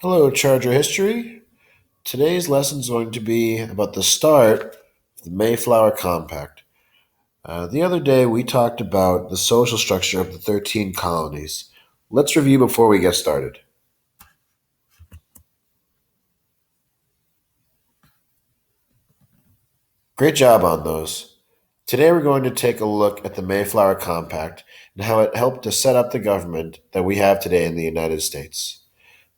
Hello, Charger History. Today's lesson is going to be about the start of the Mayflower Compact. The other day, we talked about the social structure of the 13 colonies. Let's review before we get started. Great job on those. Today, we're going to take a look at the Mayflower Compact and how it helped to set up the government that we have today in the United States.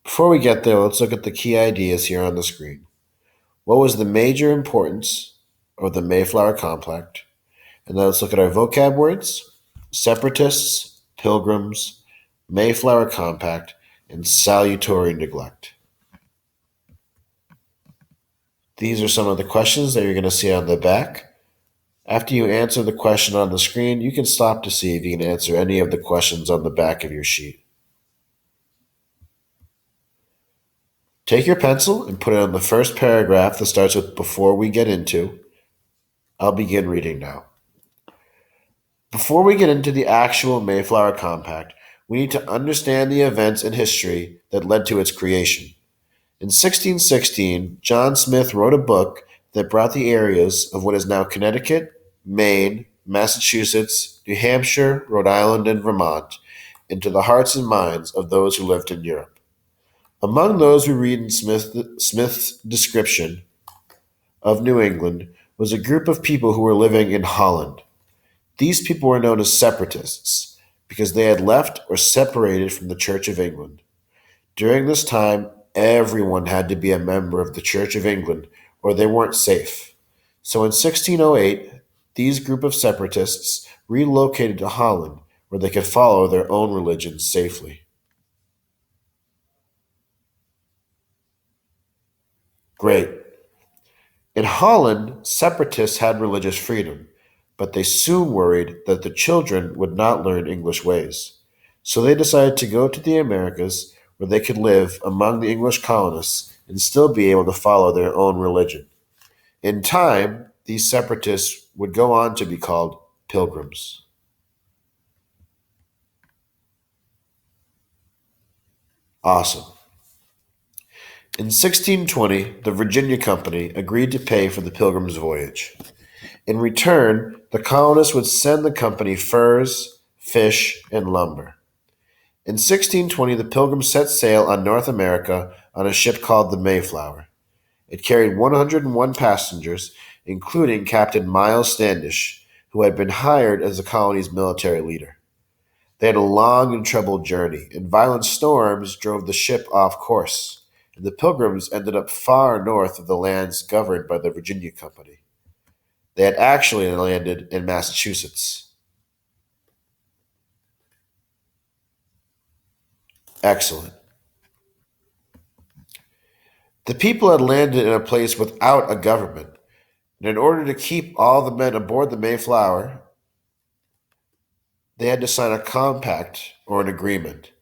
Before we get there, let's look at the key ideas here on the screen. What was the major importance of the Mayflower Compact? And then let's look at our vocab words: separatists, pilgrims, Mayflower Compact, and salutary neglect. These are some of the questions that you're going to see on the back. After you answer the question on the screen, you can stop to see if you can answer any of the questions on the back of your sheet. Take your pencil and put it on the first paragraph that starts with "before we get into." I'll begin reading now. Before we get into the actual Mayflower Compact, we need to understand the events in history that led to its creation. In 1616, John Smith wrote a book that brought the areas of what is now Connecticut, Maine, Massachusetts, New Hampshire, Rhode Island, and Vermont into the hearts and minds of those who lived in Europe. Among those we read in Smith's description of New England was a group of people who were living in Holland. These people were known as separatists because they had left or separated from the Church of England. During this time, everyone had to be a member of the Church of England or they weren't safe. So in 1608, these group of separatists relocated to Holland where they could follow their own religion safely. Great. In Holland, separatists had religious freedom, but they soon worried that the children would not learn English ways. So they decided to go to the Americas where they could live among the English colonists and still be able to follow their own religion. In time, these separatists would go on to be called pilgrims. Awesome. In 1620, the Virginia Company agreed to pay for the Pilgrim's voyage. In return, the colonists would send the company furs, fish, and lumber. In 1620, the Pilgrims set sail on North America on a ship called the Mayflower. It carried 101 passengers, including Captain Miles Standish, who had been hired as the colony's military leader. They had a long and troubled journey, and violent storms drove the ship off course, and the Pilgrims ended up far north of the lands governed by the Virginia Company. They had actually landed in Massachusetts. Excellent. The people had landed in a place without a government, and in order to keep all the men aboard the Mayflower, they had to sign a compact or an agreement.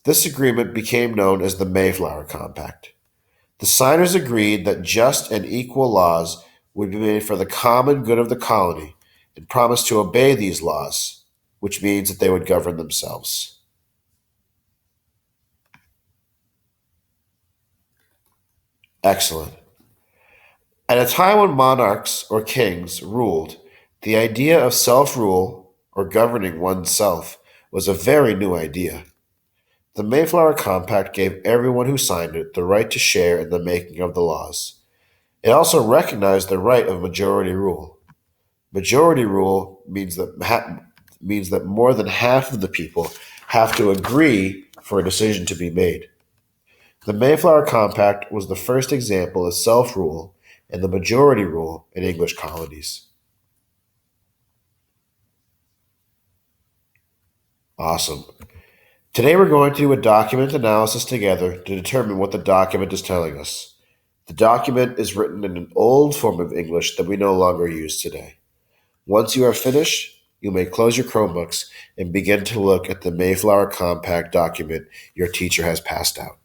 This agreement became known as the Mayflower Compact. The signers agreed that just and equal laws would be made for the common good of the colony and promised to obey these laws, which means that they would govern themselves. Excellent. At a time when monarchs or kings ruled, the idea of self rule or governing oneself was a very new idea. The Mayflower Compact gave everyone who signed it the right to share in the making of the laws. It also recognized the right of majority rule. Majority rule means that more than half of the people have to agree for a decision to be made. The Mayflower Compact was the first example of self rule and the majority rule in English colonies. Awesome. Today we're going to do a document analysis together to determine what the document is telling us. The document is written in an old form of English that we no longer use today. Once you are finished, you may close your Chromebooks and begin to look at the Mayflower Compact document your teacher has passed out.